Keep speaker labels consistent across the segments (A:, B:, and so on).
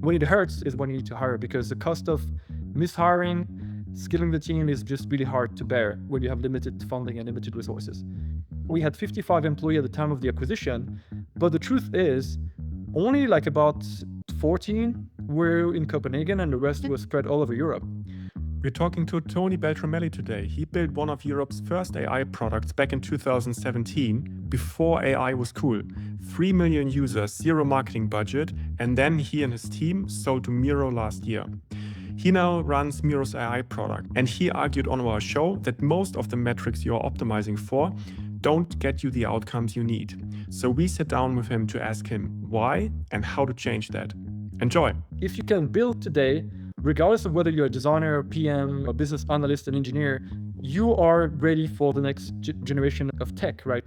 A: When it hurts is when you need to hire, because the cost of mishiring, scaling the team is just really hard to bear when you have limited funding and limited resources. We had 55 employees at the time of the acquisition, but the truth is only like about 14 were in Copenhagen and the rest was spread all over Europe.
B: We're talking to Tony Beltramelli today. He built one of Europe's first AI products back in 2017, before AI was cool. 3 million users, zero marketing budget, and then he and his team sold to Miro last year. He now runs Miro's AI product, and he argued on our show that most of the metrics you're optimizing for don't get you the outcomes you need. So we sat down with him to ask him why and how to change that. Enjoy.
A: If you can build today, regardless of whether you're a designer, PM, a business analyst, an engineer, you are ready for the next generation of tech, right?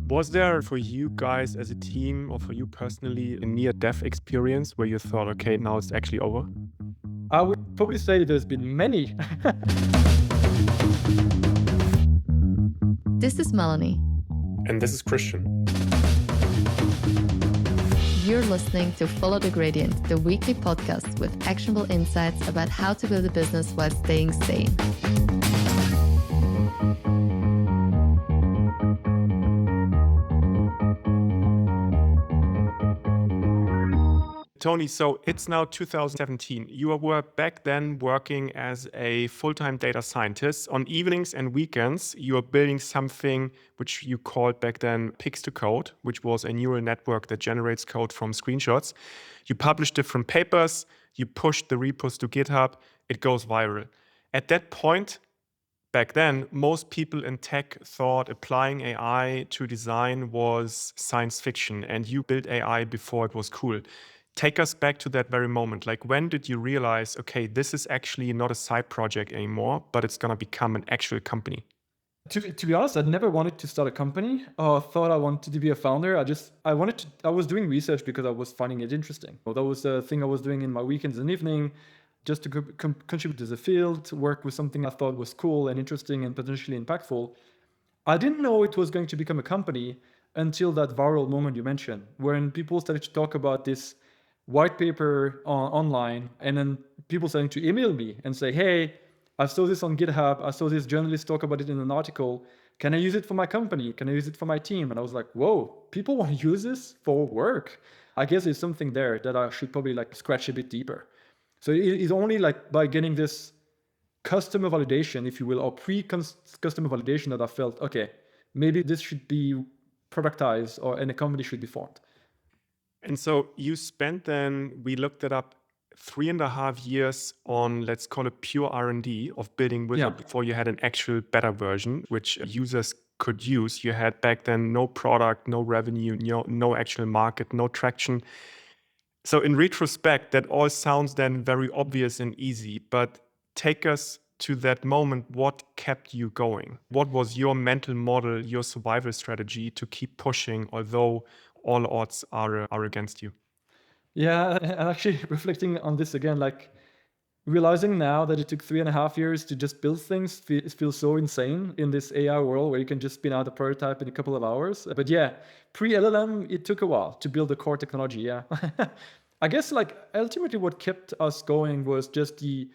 B: Was there for you guys as a team or for you personally a near-death experience where you thought, okay, now it's actually over?
A: I would probably say there's been many.
C: This is Melanie.
B: And this is Christian.
C: You're listening to Follow the Gradient, the weekly podcast with actionable insights about how to build a business while staying sane.
B: Tony, so it's now 2017. You were back then working as a full-time data scientist. On evenings and weekends, you were building something which you called back then Pix to Code, which was a neural network that generates code from screenshots. You published different papers, you pushed the repos to GitHub, it goes viral. At that point, back then, most people in tech thought applying AI to design was science fiction, and you built AI before it was cool. Take us back to that very moment. Like, when did you realize, okay, this is actually not a side project anymore, but it's going to become an actual company?
A: To be honest, I never wanted to start a company or thought I wanted to be a founder. I was doing research because I was finding it interesting. Well, that was the thing I was doing in my weekends and evening, just to contribute to the field, work with something I thought was cool and interesting and potentially impactful. I didn't know it was going to become a company until that viral moment you mentioned, when people started to talk about this white paper online, and then people starting to email me and say, hey, I saw this on GitHub. I saw this journalist talk about it in an article. Can I use it for my company? Can I use it for my team? And I was like, whoa, people want to use this for work. I guess there's something there that I should probably like scratch a bit deeper. So it's only like by getting this customer validation, if you will, or pre-customer validation that I felt, okay, maybe this should be productized and a company should be formed.
B: And so you spent then, we looked it up, 3.5 years on, let's call it pure R&D of building Windsurf before you had an actual beta version, which users could use. You had back then no product, no revenue, no actual market, no traction. So in retrospect, that all sounds then very obvious and easy, but take us to that moment. What kept you going? What was your mental model, your survival strategy to keep pushing, although all odds are against you?
A: Yeah, and actually reflecting on this again, like realizing now that it took 3.5 years to just build things feels so insane in this AI world where you can just spin out a prototype in a couple of hours. But yeah, pre-LLM, it took a while to build the core technology, yeah. I guess like ultimately what kept us going was just the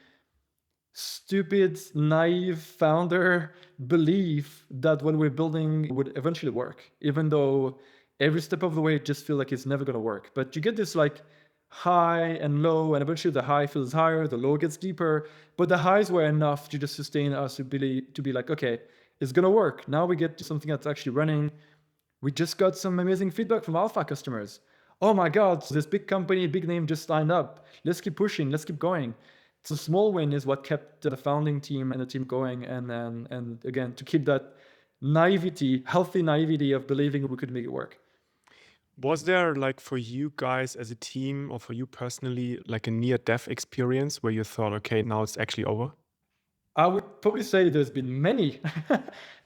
A: stupid, naive founder belief that what we're building would eventually work, even though every step of the way it just feels like it's never going to work. But you get this like high and low, and eventually the high feels higher, the low gets deeper, but the highs were enough to just sustain us ability to be like, okay, it's going to work. Now we get to something that's actually running. We just got some amazing feedback from alpha customers. Oh my God, this big company, big name just signed up. Let's keep pushing, let's keep going. So small win is what kept the founding team and the team going. And again, to keep that naivety, healthy naivety of believing we could make it work.
B: Was there, like, for you guys as a team or for you personally, like a near-death experience where you thought, okay, now it's actually over?
A: I would probably say there's been many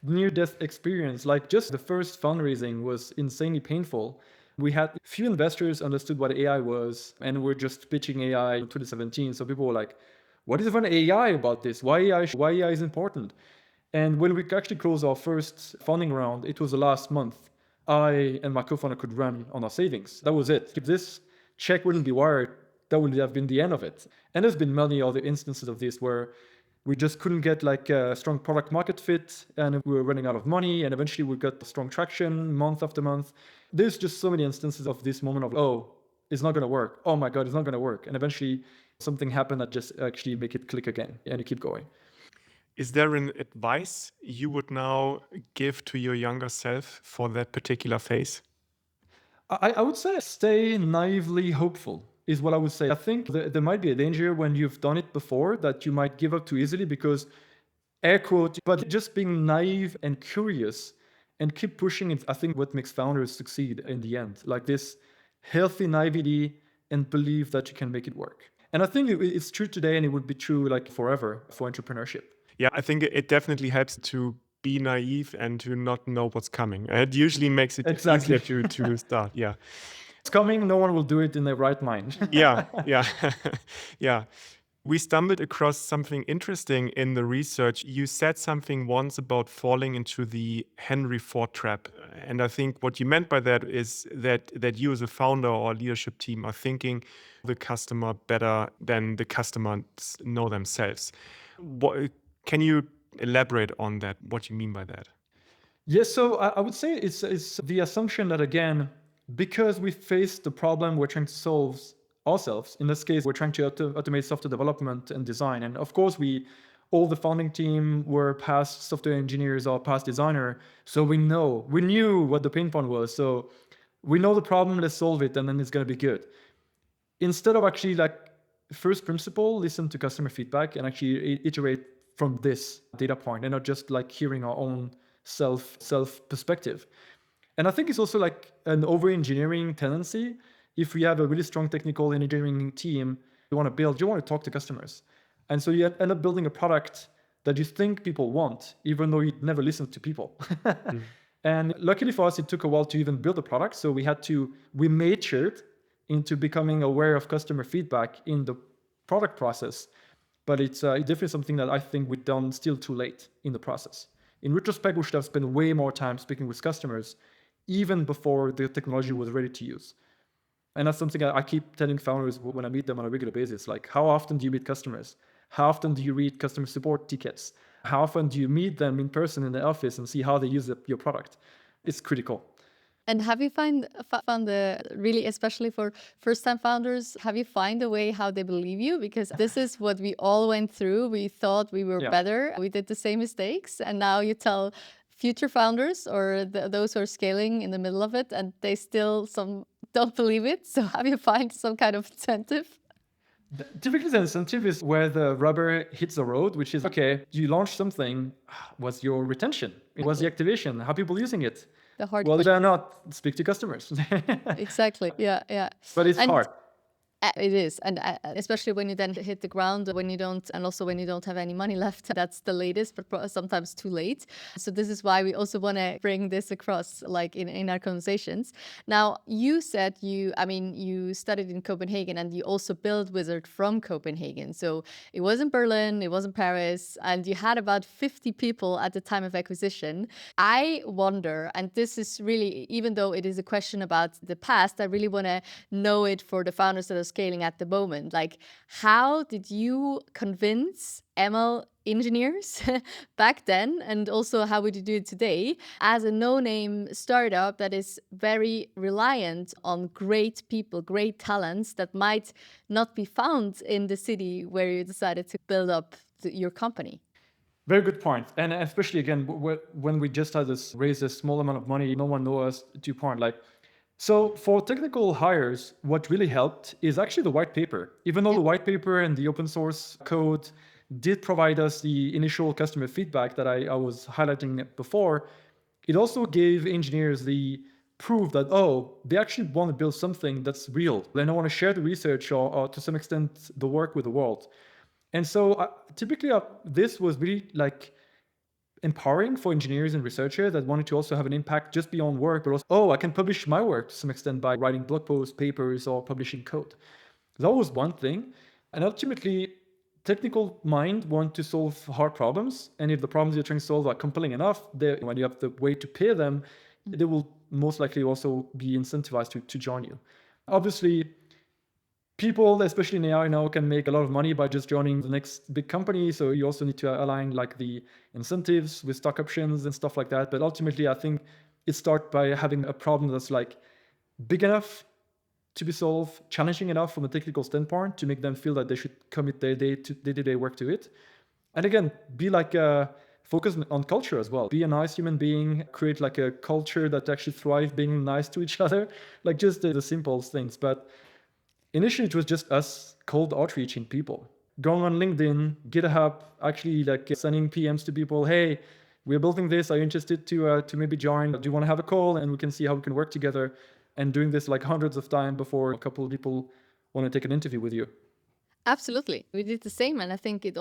A: near-death experience. Like just the first fundraising was insanely painful. We had few investors understood what AI was, and we're just pitching AI in 2017. So people were like, what is even AI about this? Why AI is important? And when we actually closed our first funding round, it was the last month. I and my co-founder could run on our savings. That was it. If this check wouldn't be wired, that would have been the end of it. And there's been many other instances of this where we just couldn't get like a strong product market fit and we were running out of money, and eventually we got strong traction month after month. There's just so many instances of this moment of, oh, it's not going to work. Oh my God, it's not going to work. And eventually something happened that just actually make it click again and you keep going.
B: Is there an advice you would now give to your younger self for that particular phase?
A: I would say stay naively hopeful is what I would say. I think there might be a danger when you've done it before that you might give up too easily because, air quote, but just being naive and curious and keep pushing it, I think what makes founders succeed in the end. Like this healthy naivety and believe that you can make it work. And I think it's true today and it would be true like forever for entrepreneurship.
B: Yeah, I think it definitely helps to be naive and to not know what's coming. It usually makes it easier to start. Yeah.
A: It's coming, no one will do it in their right mind.
B: Yeah. Yeah. We stumbled across something interesting in the research. You said something once about falling into the Henry Ford trap. And I think what you meant by that is that you as a founder or leadership team are thinking the customer better than the customers know themselves. Can you elaborate on that, what you mean by that?
A: Yes, so I would say it's the assumption that, again, because we face the problem we're trying to solve ourselves, in this case, we're trying to automate software development and design. And of course, all the founding team were past software engineers or past designer. So we knew what the pain point was. So we know the problem, let's solve it, and then it's going to be good. Instead of actually like first principle, listen to customer feedback and actually iterate from this data point and not just like hearing our own self perspective. And I think it's also like an over-engineering tendency. If we have a really strong technical engineering team you want to talk to customers. And so you end up building a product that you think people want, even though you never listen to people. And luckily for us, it took a while to even build a product. So we matured into becoming aware of customer feedback in the product process. But it's definitely something that I think we've done still too late in the process. In retrospect, we should have spent way more time speaking with customers, even before the technology was ready to use. And that's something I keep telling founders when I meet them on a regular basis. Like, how often do you meet customers? How often do you read customer support tickets? How often do you meet them in person in the office and see how they use your product? It's critical.
C: And have you found really, especially for first-time founders, have you found a way how they believe you? Because this is what we all went through. We thought we were better. We did the same mistakes. And now you tell future founders or those who are scaling in the middle of it, and they still don't believe it. So have you found some kind of incentive?
A: Typically, the incentive is where the rubber hits the road, which is, okay, you launch something. What's your retention? What's the activation? How are people using it? Well, if they're not, speak to customers.
C: Exactly. Yeah.
A: But it's hard.
C: It is. And especially when you then hit the ground, and also when you don't have any money left, that's the latest, but sometimes too late. So this is why we also want to bring this across, like in our conversations. Now, you said you studied in Copenhagen and you also built Uizard from Copenhagen. So it was in Berlin, it was in Paris, and you had about 50 people at the time of acquisition. I wonder, and this is really, even though it is a question about the past, I really want to know it for the founders that are scaling at the moment. Like, how did you convince ML engineers back then, and also how would you do it today as a no-name startup that is very reliant on great people, great talents that might not be found in the city where you decided to build up your company?
A: Very good point. And especially again, when we just had raise a small amount of money, no one knows us, to your point. So for technical hires, what really helped is actually the white paper. Even though the white paper and the open source code did provide us the initial customer feedback that I was highlighting before, it also gave engineers the proof that, they actually want to build something that's real. They don't want to share the research or to some extent the work with the world. And so typically this was really like empowering for engineers and researchers that wanted to also have an impact just beyond work, but also, I can publish my work to some extent by writing blog posts, papers, or publishing code. That was one thing. And ultimately, technical mind want to solve hard problems. And if the problems you're trying to solve are compelling enough, when you have the way to pay them, they will most likely also be incentivized to join you. Obviously, people, especially in AI now, can make a lot of money by just joining the next big company. So you also need to align like the incentives with stock options and stuff like that. But ultimately, I think it starts by having a problem that's like big enough to be solved, challenging enough from a technical standpoint to make them feel that they should commit their day-to-day work to it. And again, be like focus on culture as well. Be a nice human being, create like a culture that actually thrives being nice to each other, like just the simple things. But initially, it was just us cold outreaching people, going on LinkedIn, GitHub, actually like sending PMs to people. Hey, we're building this. Are you interested to maybe join? Do you want to have a call and we can see how we can work together? And doing this like hundreds of times before a couple of people want to take an interview with you.
C: Absolutely. We did the same. And I think it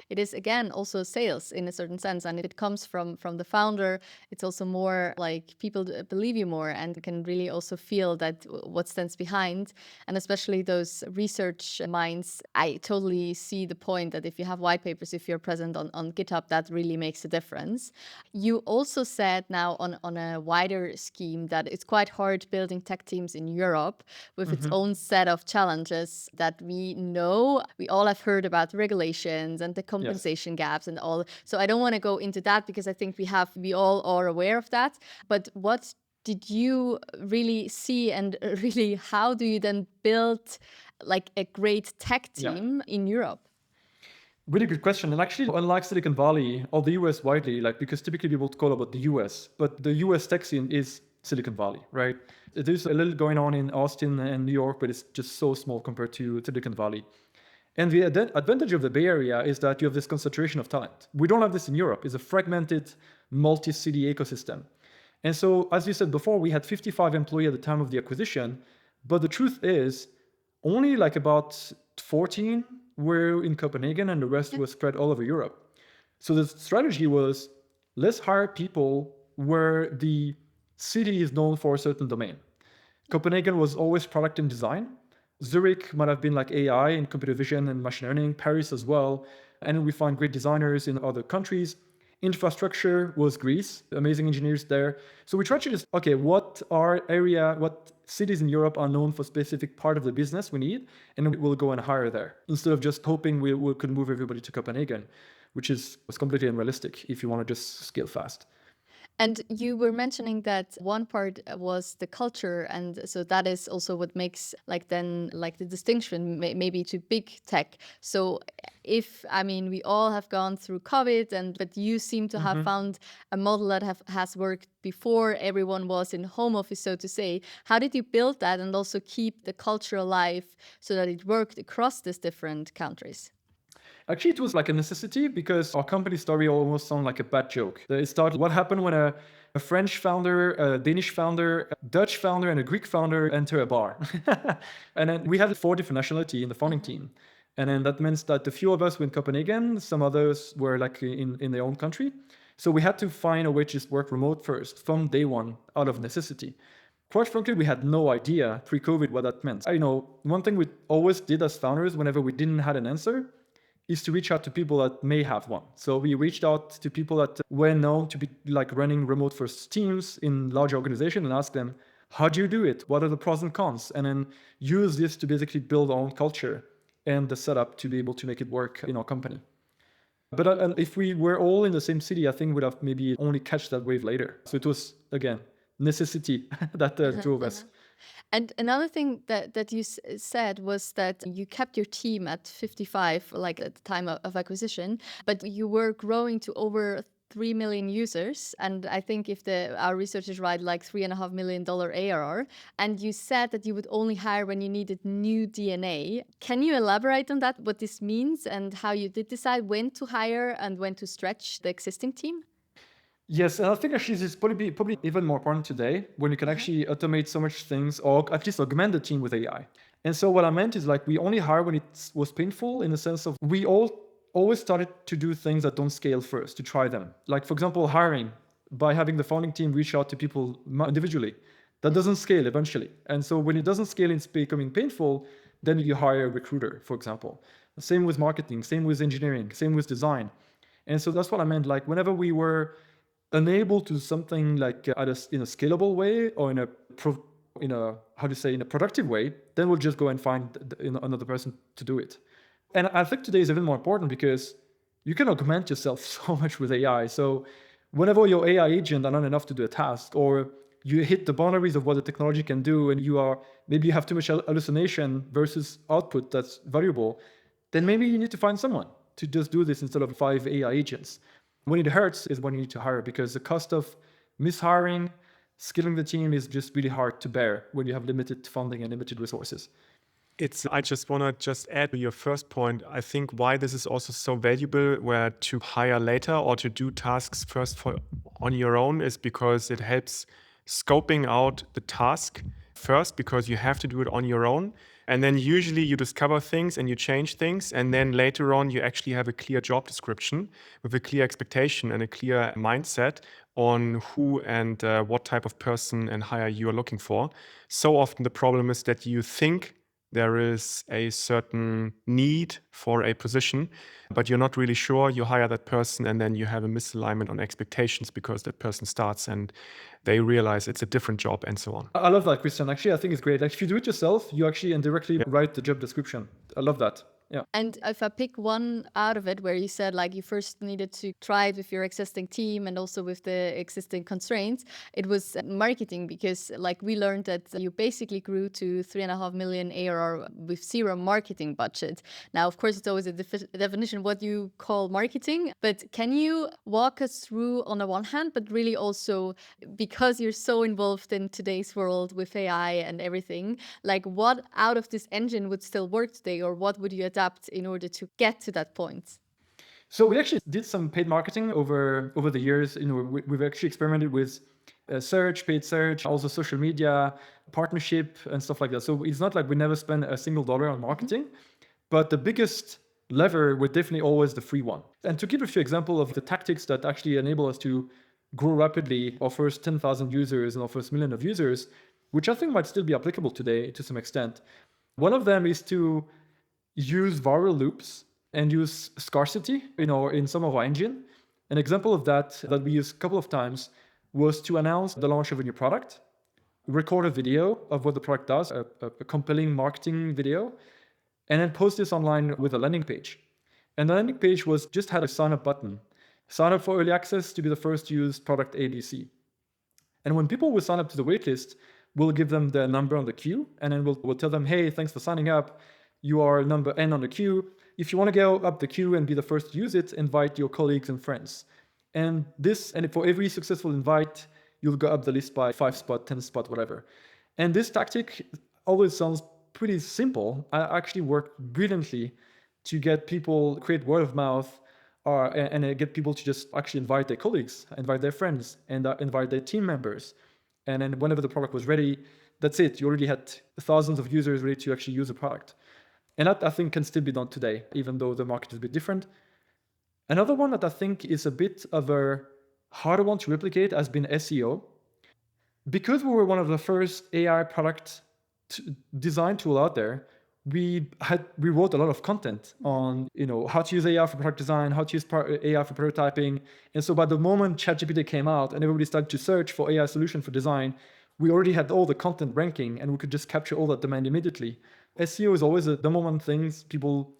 C: is again, also sales in a certain sense. And it comes from the founder. It's also more like people believe you more and can really also feel that what stands behind. And especially those research minds, I totally see the point that if you have white papers, if you're present on GitHub, that really makes a difference. You also said now on a wider scheme that it's quite hard building tech teams in Europe with its own set of challenges that we know. We all have heard about regulations and the compensation gaps and all. So I don't want to go into that because I think we all are aware of that. But what did you really see, and really how do you then build like a great tech team in Europe?
A: Really good question. And actually, unlike Silicon Valley or the US widely, like because typically people call about the US, but the US tech scene is Silicon Valley, right? There's a little going on in Austin and New York, but it's just so small compared to Silicon Valley. And the advantage of the Bay Area is that you have this concentration of talent. We don't have this in Europe. It's a fragmented multi-city ecosystem. And so, as you said before, we had 55 employees at the time of the acquisition. But the truth is, only like about 14 were in Copenhagen and the rest was spread all over Europe. So the strategy was, let's hire people where the city is known for a certain domain. Copenhagen was always product and design. Zurich might have been like AI and computer vision and machine learning, Paris as well. And we find great designers in other countries. Infrastructure was Greece, amazing engineers there. So we tried to just, okay, what cities in Europe are known for specific part of the business we need, and we'll go and hire there. Instead of just hoping we could move everybody to Copenhagen, which was completely unrealistic if you want to just scale fast.
C: And you were mentioning that one part was the culture, and so that is also what makes the distinction maybe to big tech. So we all have gone through COVID, but you seem to have found a model that has worked before everyone was in home office, so to say. How did you build that and also keep the culture alive so that it worked across these different countries?
A: Actually, it was like a necessity because our company story almost sounds like a bad joke. It started what happened when a French founder, a Danish founder, a Dutch founder, and a Greek founder enter a bar. And then we had 4 different nationalities in the founding team. And then that means that a few of us were in Copenhagen, some others were like in their own country. So we had to find a way to just work remote first from day one out of necessity. Quite frankly, we had no idea pre-COVID what that meant. One thing we always did as founders whenever we didn't have an answer is to reach out to people that may have one. So we reached out to people that were known to be like running remote first teams in large organizations and asked them, how do you do it? What are the pros and cons? And then use this to basically build our own culture and the setup to be able to make it work in our company. But if we were all in the same city, I think we'd have maybe only catch that wave later. So it was, again, necessity that drove us.
C: And another thing that you said was that you kept your team at 55, like at the time of acquisition, but you were growing to over 3 million users. And I think if our research is right, like $3.5 million ARR. And you said that you would only hire when you needed new DNA. Can you elaborate on that, what this means and how you did decide when to hire and when to stretch the existing team?
A: Yes, and I think actually this is probably even more important today when you can actually automate so much things or at least augment the team with AI. And so what I meant is like we only hire when it was painful in the sense of we always started to do things that don't scale first, to try them. Like for example, hiring by having the founding team reach out to people individually. That doesn't scale eventually. And so when it doesn't scale and it's becoming painful, then you hire a recruiter, for example. Same with marketing, same with engineering, same with design. And so that's what I meant. Like whenever we were unable to do something like in a scalable way or in a in a productive way, then we'll just go and find another person to do it. And I think today is even more important because you can augment yourself so much with AI. So whenever your AI agent are not enough to do a task, or you hit the boundaries of what the technology can do, and maybe you have too much hallucination versus output that's valuable, then maybe you need to find someone to just do this instead of 5 AI agents. When it hurts is when you need to hire, because the cost of mishiring, skilling the team is just really hard to bear when you have limited funding and limited resources.
B: I just want to add to your first point. I think why this is also so valuable, where to hire later or to do tasks first on your own, is because it helps scoping out the task first, because you have to do it on your own. And then usually you discover things and you change things. And then later on, you actually have a clear job description with a clear expectation and a clear mindset on who and what type of person and hire you are looking for. So often the problem is that you think there is a certain need for a position, but you're not really sure. You hire that person and then you have a misalignment on expectations because that person starts and they realize it's a different job and so on.
A: I love that, Christian. Actually, I think it's great. Like, if you do it yourself, you actually indirectly write the job description. I love that. Yeah.
C: And if I pick one out of it, where you said like you first needed to try it with your existing team and also with the existing constraints, it was marketing, because like we learned that you basically grew to 3.5 million ARR with 0 marketing budget. Now, of course, it's always a definition what you call marketing, but can you walk us through on the one hand, but really also, because you're so involved in today's world with AI and everything, like what out of this engine would still work today, or what would you adapt in order to get to that point?
A: So we actually did some paid marketing over the years. We've actually experimented with search, paid search, also social media, partnership, and stuff like that. So it's not like we never spend a single dollar on marketing, but the biggest lever was definitely always the free one. And to give a few examples of the tactics that actually enable us to grow rapidly, our first 10,000 users and our first million of users, which I think might still be applicable today to some extent. One of them is to use viral loops and use scarcity in some of our engine. An example of that we used a couple of times was to announce the launch of a new product, record a video of what the product does, a compelling marketing video, and then post this online with a landing page. And the landing page had a sign up button. Sign up for early access to be the first to use product ABC. And when people will sign up to the waitlist, we'll give them the number on the queue, and then we'll tell them, hey, thanks for signing up. You are number N on the queue. If you want to go up the queue and be the first to use it, invite your colleagues and friends. And for every successful invite, you'll go up the list by 5 spot, 10 spot, whatever. And this tactic always sounds pretty simple. I actually worked brilliantly to get people create word of mouth, and get people to just actually invite their colleagues, invite their friends, and invite their team members. And then whenever the product was ready, that's it. You already had thousands of users ready to actually use the product. And that, I think, can still be done today, even though the market is a bit different. Another one that I think is a bit of a harder one to replicate has been SEO. Because we were one of the first AI product design tool out there, we wrote a lot of content on how to use AI for product design, how to use AI for prototyping. And so by the moment ChatGPT came out and everybody started to search for AI solution for design, we already had all the content ranking and we could just capture all that demand immediately. SEO is always the moment things people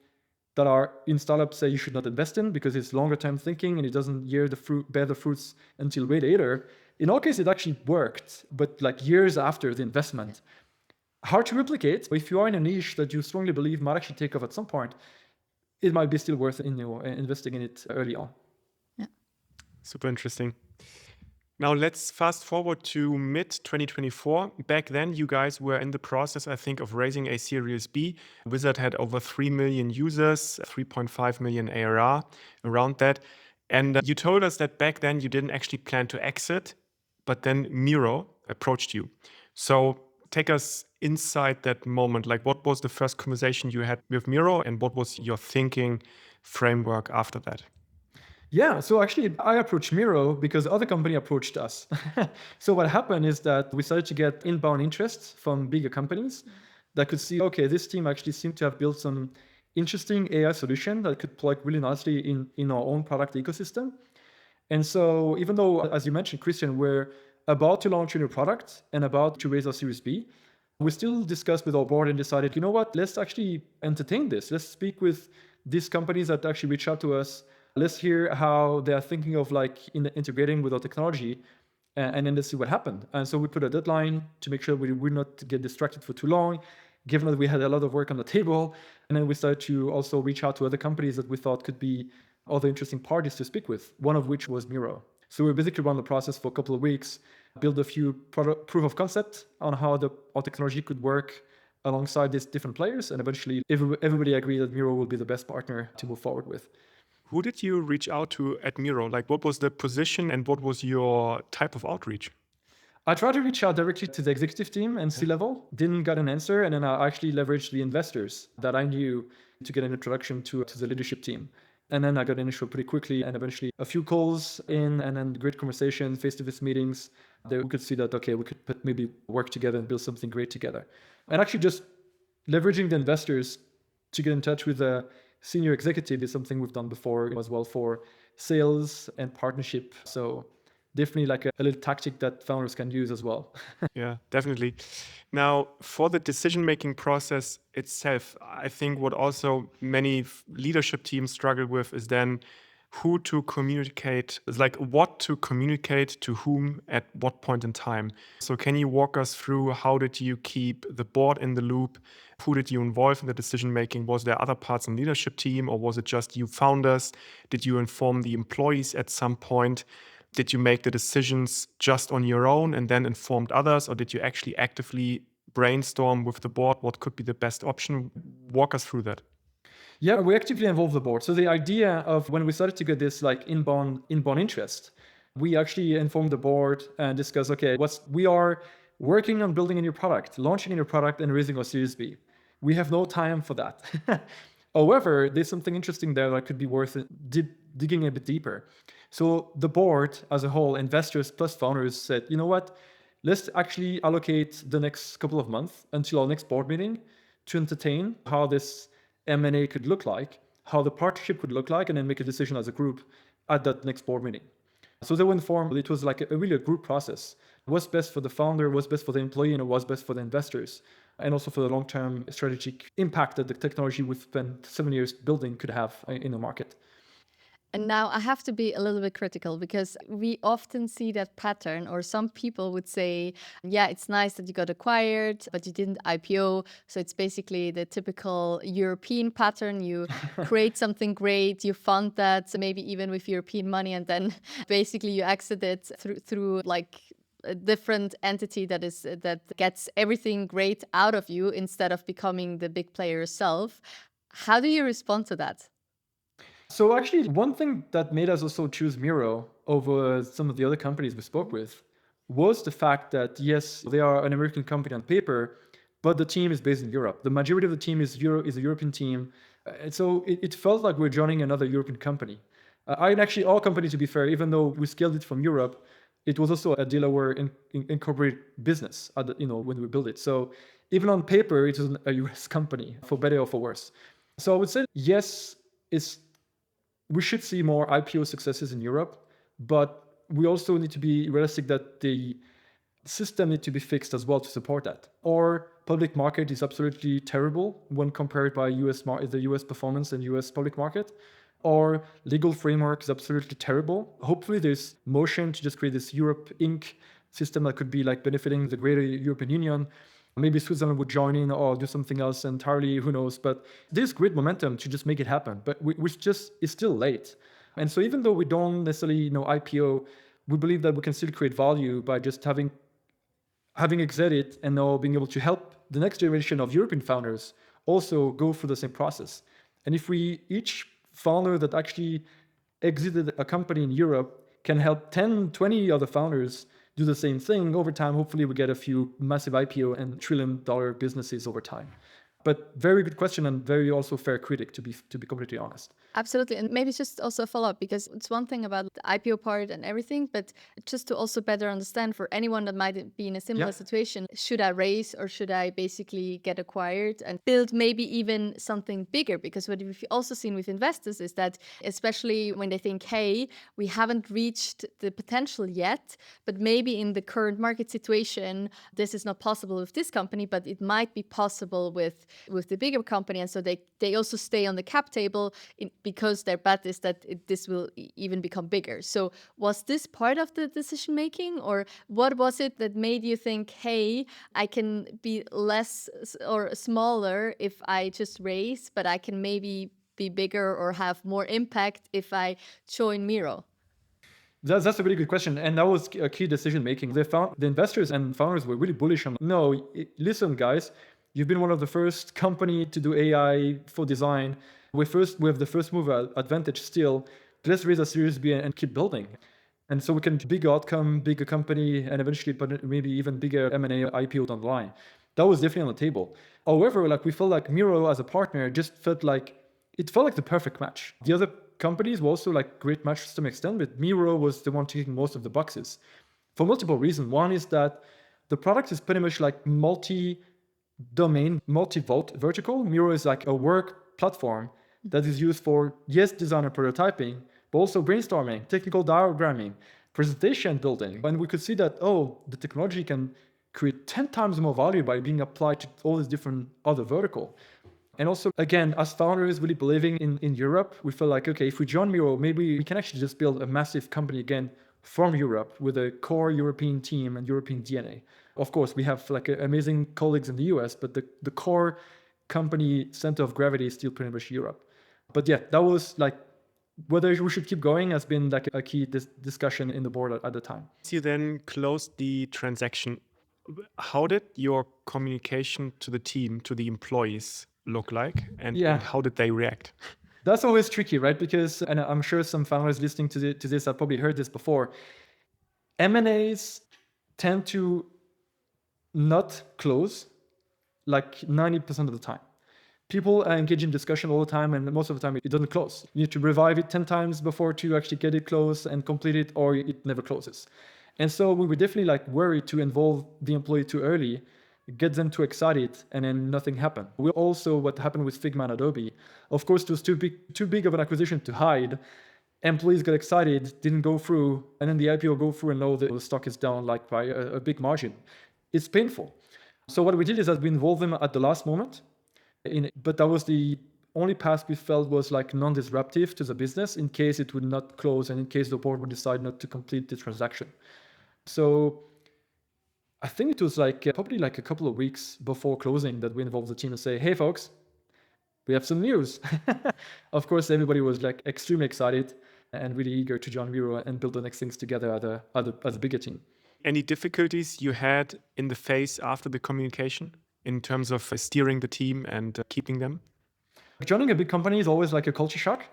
A: that are in startups say you should not invest in, because it's longer term thinking and it doesn't bear the fruits until way later. In our case, it actually worked, but like years after the investment. Hard to replicate. If you are in a niche that you strongly believe might actually take off at some point, it might be still worth investing in it early on.
C: Yeah.
B: Super interesting. Now let's fast forward to mid-2024. Back then, you guys were in the process, I think, of raising a Series B. Uizard had over 3 million users, 3.5 million ARR, around that. And you told us that back then you didn't actually plan to exit, but then Miro approached you. So take us inside that moment. Like, what was the first conversation you had with Miro, and what was your thinking framework after that?
A: Yeah, so actually I approached Miro because other company approached us. So what happened is that we started to get inbound interest from bigger companies that could see, okay, this team actually seemed to have built some interesting AI solution that could plug really nicely in our own product ecosystem. And so even though, as you mentioned, Christian, we're about to launch a new product and about to raise our Series B, we still discussed with our board and decided, you know what, let's actually entertain this. Let's speak with these companies that actually reach out to us. Let's hear how they are thinking of like integrating with our technology, and then let's see what happened. And so we put a deadline to make sure we would not get distracted for too long, given that we had a lot of work on the table. And then we started to also reach out to other companies that we thought could be other interesting parties to speak with, one of which was Miro. So we basically ran the process for a couple of weeks, build a few proof of concept on how our technology could work alongside these different players, and eventually everybody agreed that Miro will be the best partner to move forward with.
B: Who did you reach out to at Miro? Like, what was the position and what was your type of outreach?
A: I tried to reach out directly to the executive team and C-level, didn't get an answer, and then I actually leveraged the investors that I knew to get an introduction to the leadership team. And then I got an intro pretty quickly, and eventually a few calls in, and then great conversation, face-to-face meetings. That we could see that, okay, we could maybe work together and build something great together. And actually just leveraging the investors to get in touch with a senior executive is something we've done before as well for sales and partnership. So definitely like a little tactic that founders can use as well.
B: Yeah, definitely. Now, for the decision-making process itself, I think what also many leadership teams struggle with is then who to communicate, like what to communicate to whom at what point in time. So can you walk us through how did you keep the board in the loop? Who did you involve in the decision-making? Was there other parts in the leadership team, or was it just you founders? Did you inform the employees at some point? Did you make the decisions just on your own and then informed others, or did you actually actively brainstorm with the board what could be the best option? Walk us through that.
A: Yeah, we actively involved the board. So the idea of when we started to get this like inbound interest, we actually informed the board and discussed, okay, we are working on building a new product, launching a new product and raising our Series B. We have no time for that. However, there's something interesting there that could be worth digging a bit deeper. So the board as a whole, investors plus founders said, you know what, let's actually allocate the next couple of months until our next board meeting to entertain how this M&A could look like, how the partnership could look like, and then make a decision as a group at that next board meeting. So they were informed. It was like really a group process. What's best for the founder, what's best for the employee, and what's best for the investors, and also for the long-term strategic impact that the technology we've spent 7 years building could have in the market.
C: And now I have to be a little bit critical because we often see that pattern, or some people would say, yeah, it's nice that you got acquired, but you didn't IPO. So it's basically the typical European pattern. You create something great, you fund that, so maybe even with European money, and then basically you exit it through like a different entity that gets everything great out of you instead of becoming the big player yourself. How do you respond to that?
A: So actually, one thing that made us also choose Miro over some of the other companies we spoke with was the fact that, yes, they are an American company on paper, but the team is based in Europe. The majority of the team is a European team. And so it felt like we're joining another European company. And actually, our company, to be fair, even though we scaled it from Europe, it was also a Delaware incorporated business when we built it. So even on paper, it was a US company, for better or for worse. So I would say, yes, we should see more IPO successes in Europe, but we also need to be realistic that the system needs to be fixed as well to support that. Our public market is absolutely terrible when compared by the US performance and US public market. Our legal framework is absolutely terrible. Hopefully there's motion to just create this Europe Inc. system that could be like benefiting the greater European Union. Maybe Switzerland would join in or do something else entirely, who knows. But there's great momentum to just make it happen. But it's still late. And so even though we don't necessarily IPO, we believe that we can still create value by just having exited and now being able to help the next generation of European founders also go through the same process. And if each founder that actually exited a company in Europe can help 10, 20 other founders do the same thing over time, hopefully we get a few massive IPO and $1 trillion businesses over time. But very good question and very also fair critic, to be completely honest.
C: Absolutely. And maybe just also a follow-up, because it's one thing about the IPO part and everything, but just to also better understand for anyone that might be in a similar situation, should I raise or should I basically get acquired and build maybe even something bigger? Because what we've also seen with investors is that, especially when they think, hey, we haven't reached the potential yet, but maybe in the current market situation, this is not possible with this company, but it might be possible with the bigger company. And so they also stay on the cap table because their bet is that this will even become bigger. So was this part of the decision making, or what was it that made you think, hey, I can be less or smaller if I just raise, but I can maybe be bigger or have more impact if I join Miro?
A: That's a really good question. And that was a key decision making. The investors and founders were really bullish on, no, listen, guys, you've been one of the first company to do AI for design. We have the first mover advantage still. Let's raise a Series B and keep building. And so we can bigger outcome, bigger company, and eventually maybe even bigger M&A IPO down the line. That was definitely on the table. However, we felt like Miro as a partner felt like the perfect match. The other companies were also great match to some extent, but Miro was the one taking most of the boxes for multiple reasons. One is that the product is pretty much multi-domain, multi-vertical. Miro is a work platform that is used for, design and prototyping, but also brainstorming, technical diagramming, presentation building. And we could see that, the technology can create 10 times more value by being applied to all these different other vertical. And also, again, as founders really believing in Europe, we feel like, okay, if we join Miro, maybe we can actually just build a massive company again from Europe with a core European team and European DNA. Of course, we have amazing colleagues in the US, but the core company center of gravity is still pretty much Europe. But yeah, that was whether we should keep going has been a key discussion in the board at the time.
B: You then closed the transaction. How did your communication to the team, to the employees look like? And how did they react?
A: That's always tricky, right? Because, and I'm sure some founders listening to this have probably heard this before, M&As tend to not close 90% of the time. People are engaged in discussion all the time, and most of the time it doesn't close. You need to revive it 10 times before to actually get it closed and complete it, or it never closes. And so we were definitely worried to involve the employee too early, get them too excited, and then nothing happened. We also, what happened with Figma and Adobe, of course, it was too big of an acquisition to hide. Employees got excited, didn't go through, and then the IPO go through and know that the stock is down by a big margin. It's painful. So what we did is that we involved them at the last moment. But that was the only path we felt was non-disruptive to the business in case it would not close and in case the board would decide not to complete the transaction. So I think it was probably a couple of weeks before closing that we involved the team and say, hey folks, we have some news. Of course, everybody was extremely excited and really eager to join Miro and build the next things together as a bigger team.
B: Any difficulties you had in the phase after the communication in terms of steering the team and keeping them?
A: Joining a big company is always a culture shock.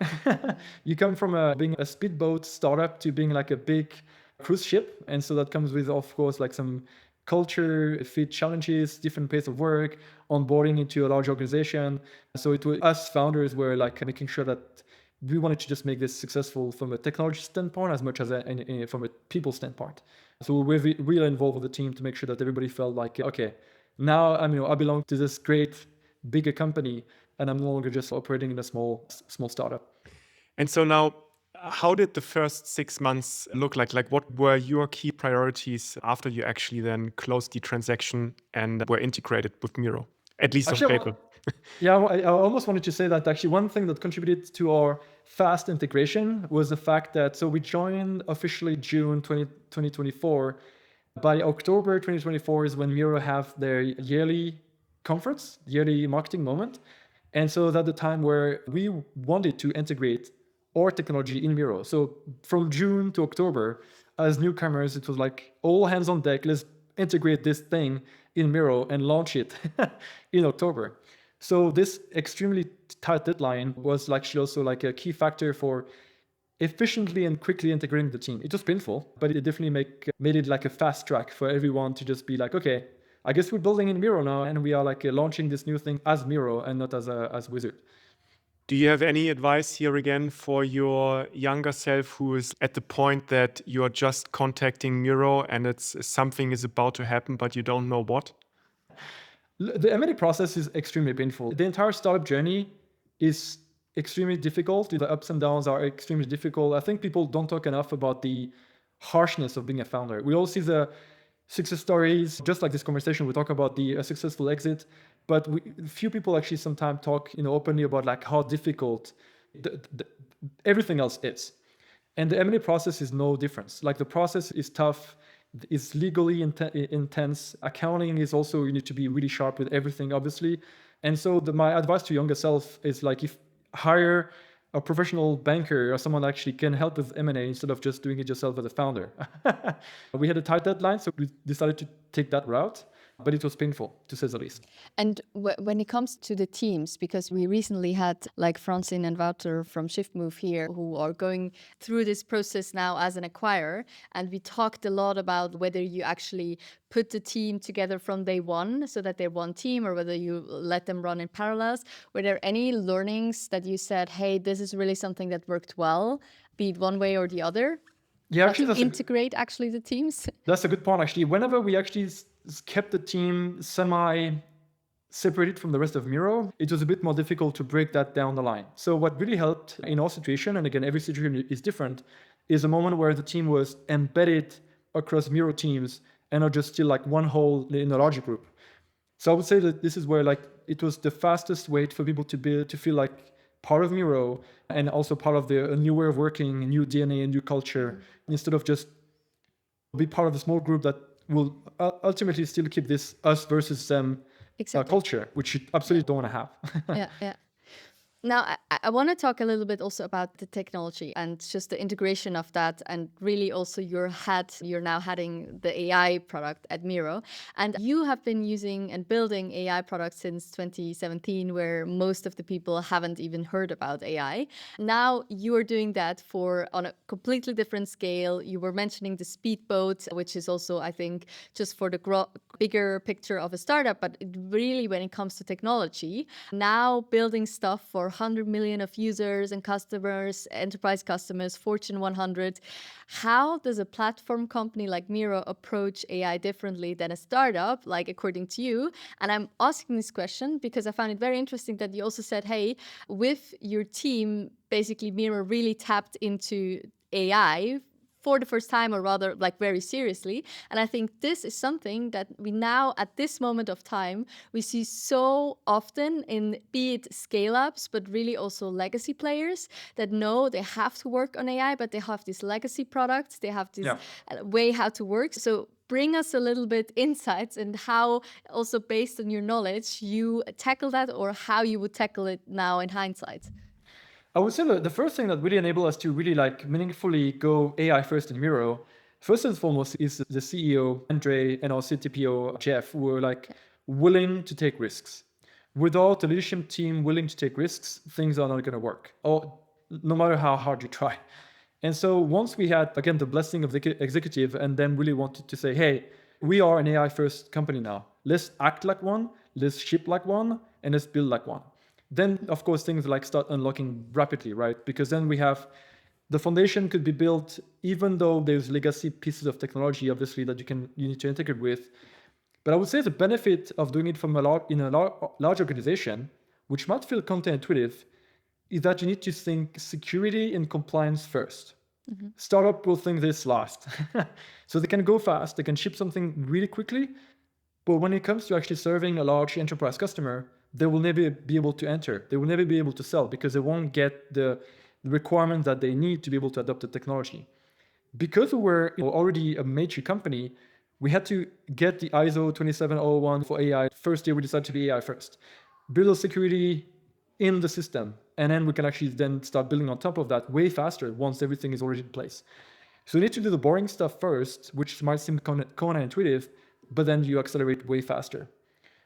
A: You come from being a speedboat startup to being a big cruise ship. And so that comes with, of course, some culture fit challenges, different pace of work, onboarding into a large organization. So it was us founders were making sure that we wanted to just make this successful from a technology standpoint as much as from a people standpoint. So we're really involved with the team to make sure that everybody felt okay, now I belong to this great bigger company and I'm no longer just operating in a small startup.
B: And so now, how did the first 6 months look like? What were your key priorities after you actually then closed the transaction and were integrated with Miro, at least on paper?
A: I almost wanted to say that actually one thing that contributed to our fast integration was the fact that, so we joined officially June 2024. By October 2024 is when Miro have their yearly conference, yearly marketing moment. And so that's the time where we wanted to integrate our technology in Miro. So from June to October, as newcomers, it was all hands on deck, let's integrate this thing in Miro and launch it in October. So this extremely tight deadline was actually also a key factor for efficiently and quickly integrating the team. It was painful, but it definitely made it a fast track for everyone to just be okay, I guess we're building in Miro now, and we are like launching this new thing as Miro and not as Uizard.
B: Do you have any advice here again for your younger self who is at the point that you're just contacting Miro and it's something is about to happen, but you don't know what?
A: The M&A process is extremely painful. The entire startup journey is extremely difficult. The ups and downs are extremely difficult. I think people don't talk enough about the harshness of being a founder. We all see the success stories, just like this conversation, we talk about the successful exit, but few people actually sometimes talk, openly about like how difficult everything else is. And the M&A process is no difference. Like the process is tough, it's legally intense. Accounting is also, you need to be really sharp with everything, obviously. And so my advice to younger self is like, if hire a professional banker or someone actually can help with M&A instead of just doing it yourself as a founder. We had a tight deadline, so we decided to take that route, but it was painful, to say the least.
C: And when it comes to the teams, because we recently had like Francine and Wouter from ShiftMove here who are going through this process now as an acquirer, and we talked a lot about whether you actually put the team together from day one so that they're one team, or whether you let them run in parallels. Were there any learnings that you said, hey, this is really something that worked well, be it one way or the other?
A: Yeah, actually,
C: to integrate actually the teams?
A: That's a good point, actually. Whenever we actually kept the team semi-separated from the rest of Miro, it was a bit more difficult to break that down the line. So what really helped in our situation, and again, every situation is different, is a moment where the team was embedded across Miro teams and not just still like one whole in a larger group. So I would say that this is where like it was the fastest way for people to feel like part of Miro and also part of the new way of working, new DNA, new culture, instead of just be part of a small group that will ultimately still keep this us versus them culture, which you absolutely don't want to have.
C: Yeah. Now, I want to talk a little bit also about the technology and just the integration of that, and really also you're now heading the AI product at Miro. And you have been using and building AI products since 2017, where most of the people haven't even heard about AI. Now you are doing that on a completely different scale. You were mentioning the speedboat, which is also, I think, just for the bigger picture of a startup, but really when it comes to technology, now building stuff for 100 million of users and customers, enterprise customers, Fortune 100. How does a platform company like Miro approach AI differently than a startup, like according to you? And I'm asking this question because I found it very interesting that you also said, hey, with your team, basically Miro really tapped into AI for the first time, or rather like very seriously. And I think this is something that we now at this moment of time, we see so often in be it scale ups, but really also legacy players that know they have to work on AI, but they have these legacy products, they have this way how to work. So bring us a little bit insights and how also based on your knowledge, you tackle that, or how you would tackle it now in hindsight.
A: I would say the first thing that really enabled us to really like meaningfully go AI first in Miro, first and foremost, is the CEO, Andre, and our CTPO, Jeff, who were like willing to take risks. Without a leadership team willing to take risks, things are not going to work, or no matter how hard you try. And so once we had, again, the blessing of the executive and then really wanted to say, hey, we are an AI first company now. Let's act like one, let's ship like one, and let's build like one. Then, of course, things like start unlocking rapidly, right? Because then we have the foundation could be built, even though there's legacy pieces of technology, obviously, that you need to integrate with. But I would say the benefit of doing it from in a large organization, which might feel counterintuitive, is that you need to think security and compliance first. Mm-hmm. Startup will think this last. So they can go fast, they can ship something really quickly, but when it comes to actually serving a large enterprise customer, they will never be able to enter. They will never be able to sell because they won't get the requirements that they need to be able to adopt the technology. Because we were already a major company, we had to get the ISO 27001 for AI. First year, we decided to be AI first. Build the security in the system, and then we can actually then start building on top of that way faster once everything is already in place. So you need to do the boring stuff first, which might seem counterintuitive, but then you accelerate way faster.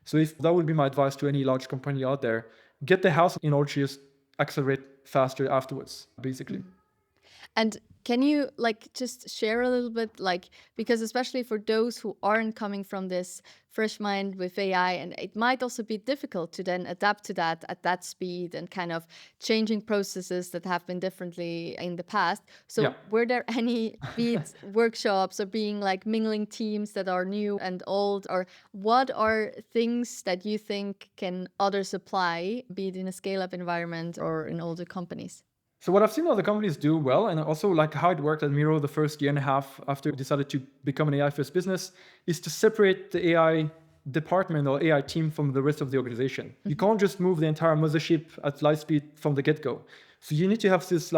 A: So if that would be my advice to any large company out there, get the house in order to just accelerate faster afterwards, basically.
C: And can you just share a little bit, because especially for those who aren't coming from this fresh mind with AI, and it might also be difficult to then adapt to that at that speed and kind of changing processes that have been differently in the past. So were there any workshops or being mingling teams that are new and old, or what are things that you think can others apply, be it in a scale-up environment or in older companies?
A: So what I've seen other companies do well, and also how it worked at Miro the first year and a half after we decided to become an AI first business, is to separate the AI department or AI team from the rest of the organization. You can't just move the entire mothership at light speed from the get-go. So you need to have this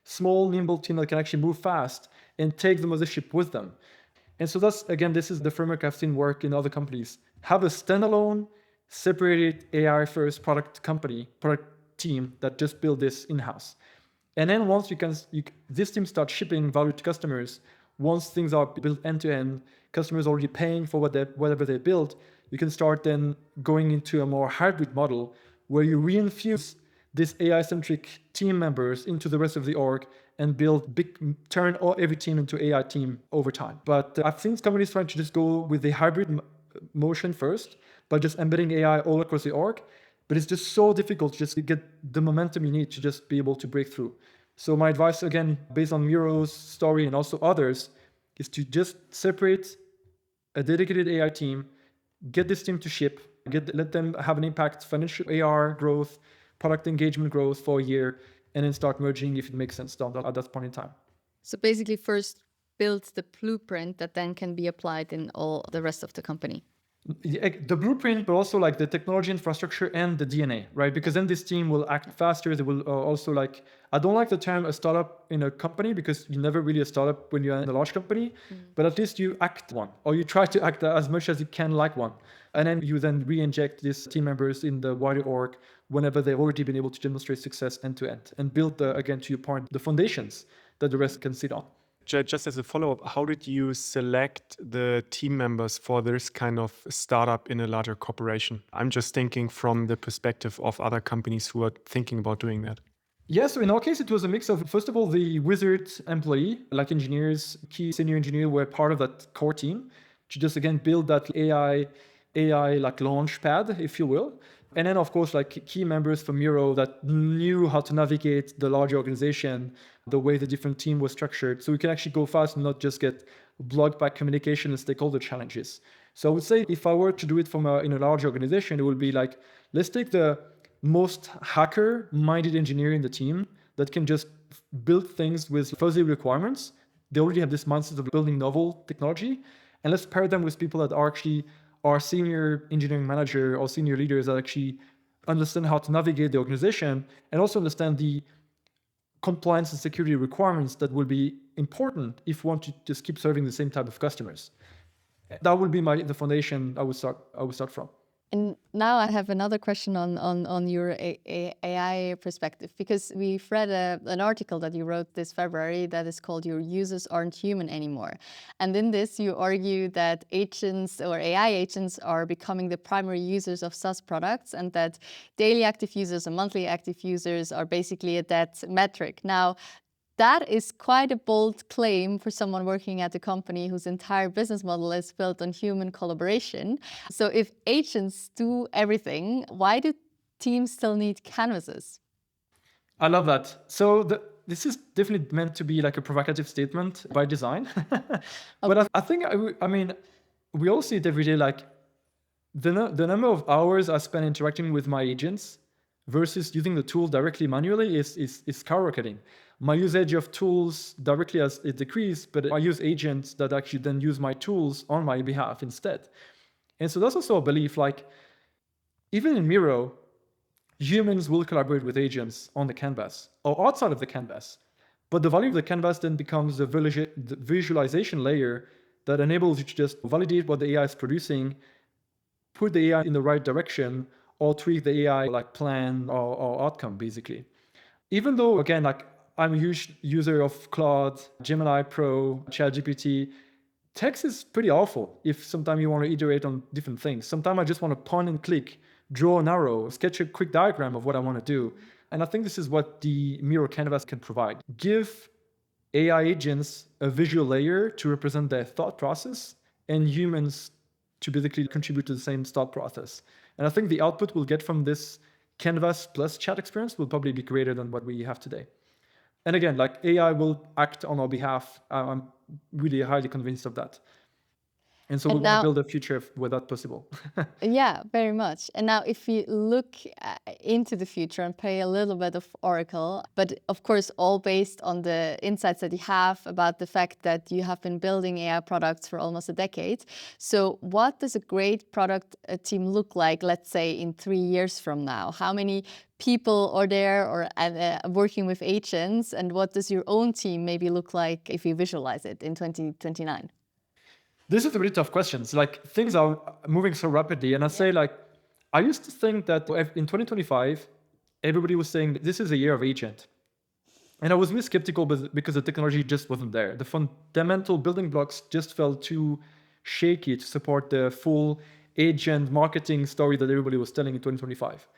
A: small, nimble team that can actually move fast and take the mothership with them. And so this is the framework I've seen work in other companies. Have a standalone, separated AI first product team that just build this in-house. And then once this team starts shipping value to customers, once things are built end-to-end, customers already paying for whatever they build, you can start then going into a more hybrid model where you reinfuse these AI-centric team members into the rest of the org and turn every team into AI team over time. But I've seen companies trying to just go with the hybrid motion first, by just embedding AI all across the org. But it's just so difficult to just get the momentum you need to just be able to break through. So my advice, again, based on Miro's story and also others, is to just separate a dedicated AI team, get this team to ship, let them have an impact, financial AR growth, product engagement growth for a year, and then start merging if it makes sense at that point in time.
C: So basically first build the blueprint that then can be applied in all the rest of the company.
A: The blueprint, but also the technology infrastructure and the DNA, right? Because then this team will act faster. They will also I don't like the term a startup in a company, because you're never really a startup when you're in a large company, but at least you act one, or you try to act as much as you can like one. And then you then re-inject these team members in the wider org whenever they've already been able to demonstrate success end to end and build again, to your point, the foundations that the rest can sit on.
B: Just as a follow-up, how did you select the team members for this kind of startup in a larger corporation? I'm just thinking from the perspective of other companies who are thinking about doing that.
A: Yeah, so in our case, it was a mix of, first of all, the Uizard employee, engineers, key senior engineers were part of that core team to just, again, build that AI launch pad, if you will. And then, of course, key members from Miro that knew how to navigate the larger organization, the way the different team was structured. So we can actually go fast and not just get blocked by communication and stakeholder challenges. So I would say if I were to do it in a large organization, it would be let's take the most hacker-minded engineer in the team that can just build things with fuzzy requirements. They already have this mindset of building novel technology. And let's pair them with people that are actually our senior engineering manager or senior leaders that actually understand how to navigate the organization and also understand the compliance and security requirements that will be important if we want to just keep serving the same type of customers. That would be the foundation I would start from.
C: And now I have another question on your AI perspective, because we've read an article that you wrote this February that is called "Your Users Aren't Human Anymore." And in this, you argue that agents or AI agents are becoming the primary users of SaaS products, and that daily active users and monthly active users are basically a dead metric. Now, that is quite a bold claim for someone working at a company whose entire business model is built on human collaboration. So if agents do everything, why do teams still need canvases?
A: I love that. So this is definitely meant to be a provocative statement by design. But I think, we all see it every day, the number of hours I spend interacting with my agents versus using the tool directly manually is skyrocketing. My usage of tools directly has it decreased, but I use agents that actually then use my tools on my behalf instead. And so that's also a belief, even in Miro, humans will collaborate with agents on the canvas or outside of the canvas. But the value of the canvas then becomes the visualization layer that enables you to just validate what the AI is producing, put the AI in the right direction, or tweak the AI plan or outcome, basically. Even though, again, I'm a huge user of Claude, Gemini Pro, ChatGPT, text is pretty awful if sometimes you want to iterate on different things. Sometimes I just want to point and click, draw an arrow, sketch a quick diagram of what I want to do. And I think this is what the Miro Canvas can provide. Give AI agents a visual layer to represent their thought process and humans to basically contribute to the same thought process. And I think the output we'll get from this canvas plus chat experience will probably be greater than what we have today. And again, like AI will act on our behalf. I'm really highly convinced of that. And so we
C: And
A: want to
C: now,
A: build a future where that's possible.
C: yeah, very much. And now if you look into the future and play a little bit of Oracle, but of course, all based on the insights that you have about the fact that you have been building AI products for almost a decade. So what does a great product team look like, let's say, in 3 years from now? How many people are there or working with agents? And what does your own team maybe look like if you visualize it in 2029?
A: This is a really tough question. It's like things are moving so rapidly. And I say like, I used to think that in 2025, everybody was saying this is a year of agent. And I was really skeptical because the technology just wasn't there. The fundamental building blocks just felt too shaky to support the full agent marketing story that everybody was telling in 2025.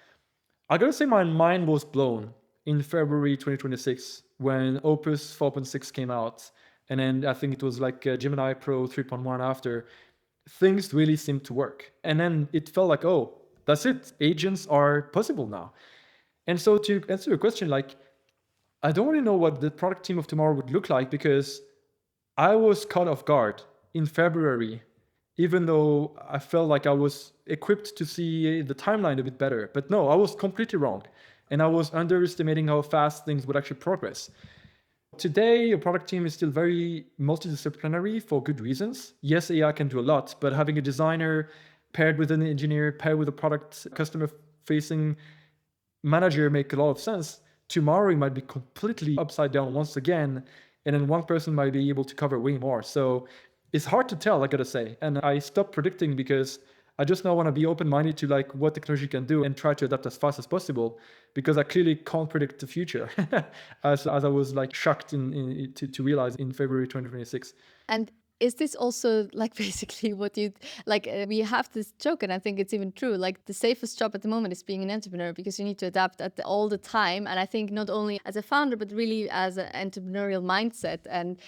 A: I gotta say my mind was blown in February 2026 when Opus 4.6 came out. And then I think it was like Gemini Pro 3.1 after. Things really seemed to work. And then it felt like, oh, that's it. Agents are possible now. And so to answer your question, like, I don't really know what the product team of tomorrow would look like because I was caught off guard in February, even though I felt like I was equipped to see the timeline a bit better. But no, I was completely wrong. And I was underestimating how fast things would actually progress. Today, a product team is still very multidisciplinary for good reasons. Yes, AI can do a lot, but having a designer paired with an engineer, paired with a product customer-facing manager make a lot of sense. Tomorrow, it might be completely upside down once again, and then one person might be able to cover way more. So it's hard to tell, I gotta say. And I stopped predicting because I just now want to be open-minded to like what technology can do and try to adapt as fast as possible because I clearly can't predict the future as I was like shocked to realize in February 2026.
C: And is this also like basically what you like? We have this joke, and I think it's even true. Like the safest job at the moment is being an entrepreneur because you need to adapt all the time. And I think not only as a founder, but really as an entrepreneurial mindset. And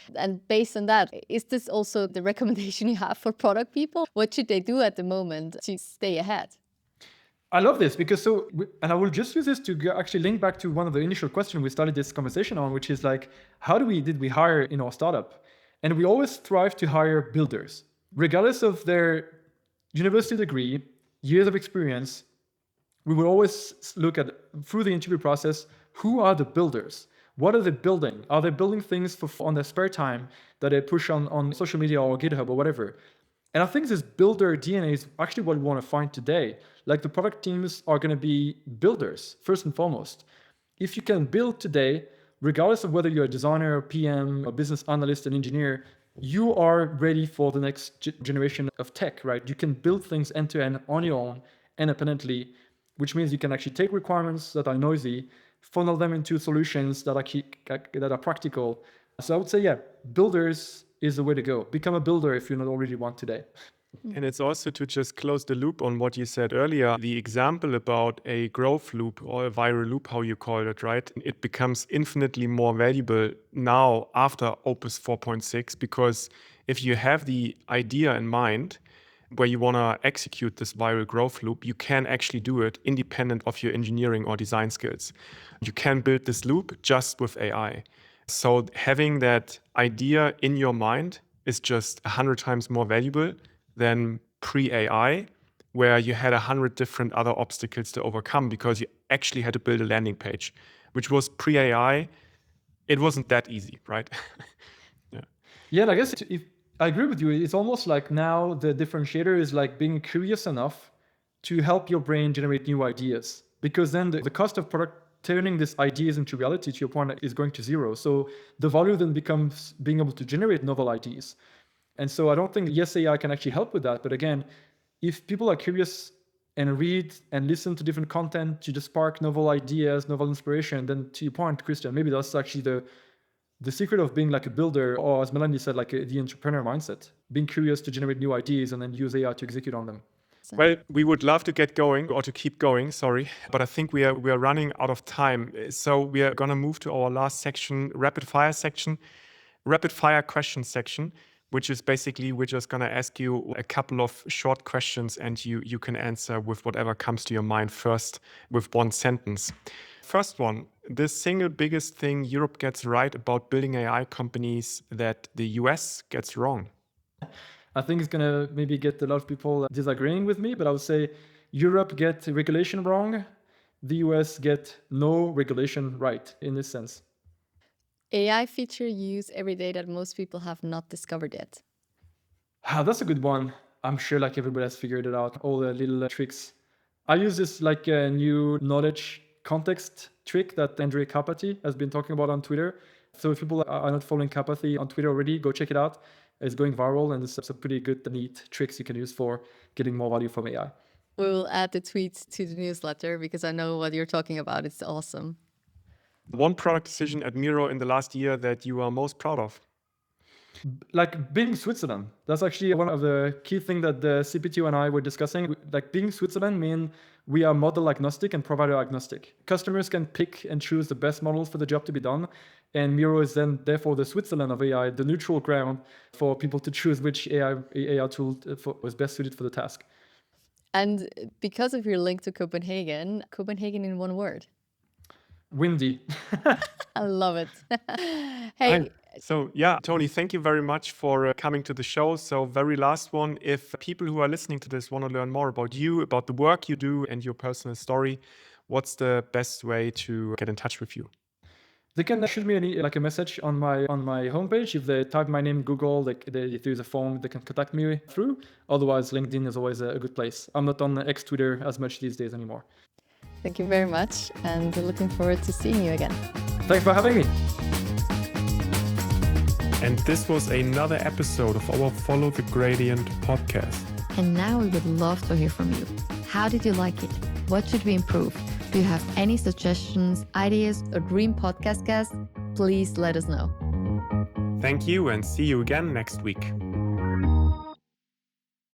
C: based on that, is this also the recommendation you have for product people? What should they do at the moment to stay ahead?
A: I love this because and I will just use this to actually link back to one of the initial questions we started this conversation on, which is like, how did we hire in our startup? And we always strive to hire builders, regardless of their university degree, years of experience. We will always look at through the interview process, who are the builders? What are they building? Are they building things on their spare time that they push on social media or GitHub or whatever? And I think this builder DNA is actually what we want to find today. Like the product teams are going to be builders, first and foremost. If you can build today, regardless of whether you're a designer, a PM, a business analyst, an engineer, you are ready for the next generation of tech, right? You can build things end to end on your own, independently, which means you can actually take requirements that are noisy, funnel them into solutions that are practical. So I would say, yeah, builders is the way to go. Become a builder if you're not already one today.
B: And it's also to just close the loop on what you said earlier, the example about a growth loop or a viral loop, how you call it, right? It becomes infinitely more valuable now after Opus 4.6, because if you have the idea in mind where you want to execute this viral growth loop, you can actually do it independent of your engineering or design skills. You can build this loop just with AI. So having that idea in your mind is just 100 times more valuable than pre-AI, where you had 100 different other obstacles to overcome because you actually had to build a landing page, which was pre-AI. It wasn't that easy, right?
A: Yeah, and I guess if I agree with you, it's almost like now the differentiator is like being curious enough to help your brain generate new ideas, because then the cost of product turning these ideas into reality, to your point, is going to zero. So the value then becomes being able to generate novel ideas. And so I don't think, yes, AI can actually help with that. But again, if people are curious and read and listen to different content to just spark novel ideas, novel inspiration, then to your point, Christian, maybe that's actually the secret of being like a builder, or as Melanie said, like the entrepreneur mindset, being curious to generate new ideas and then use AI to execute on them.
B: Well, we would love to get going or to keep going, sorry, but I think we are running out of time. So we are going to move to our last section, rapid fire section. rapid fire question section, which is basically we're just going to ask you a couple of short questions and you can answer with whatever comes to your mind first with one sentence. First one, the single biggest thing Europe gets right about building AI companies that the US gets wrong.
A: I think it's going to maybe get a lot of people disagreeing with me, but I would say Europe get regulation wrong. The US get no regulation right in this sense.
C: AI feature you use every day that most people have not discovered yet.
A: That's a good one. I'm sure like everybody has figured it out, all the little tricks. I use this like a new knowledge context trick that Andrea Carpati has been talking about on Twitter. So if people are not following Carpati on Twitter already, go check it out. It's going viral and it's some pretty good, neat tricks you can use for getting more value from AI.
C: We will add the tweets to the newsletter because I know what you're talking about. It's awesome.
B: One product decision at Miro in the last year that you are most proud of?
A: Like being Switzerland. That's actually one of the key things that the CPTO and I were discussing. Like being Switzerland means we are model agnostic and provider agnostic. Customers can pick and choose the best models for the job to be done. And Miro is then therefore the Switzerland of AI, the neutral ground for people to choose which AI tool was best suited for the task.
C: And because of your link to Copenhagen in one word.
A: Windy.
C: I love it. Hey.
B: So yeah, Tony, thank you very much for coming to the show. So very last one, if people who are listening to this want to learn more about you, about the work you do and your personal story, what's the best way to get in touch with you?
A: They can shoot me a message on my homepage. If they type my name in Google, if there's a form, they can contact me through. Otherwise, LinkedIn is always a good place. I'm not on X Twitter as much these days anymore.
C: Thank you very much, and looking forward to seeing you again.
A: Thanks for having me.
B: And this was another episode of our Follow the Gradient podcast.
C: And now we would love to hear from you. How did you like it? What should we improve? Do you have any suggestions, ideas, or dream podcast guests? Please let us know.
B: Thank you and see you again next week.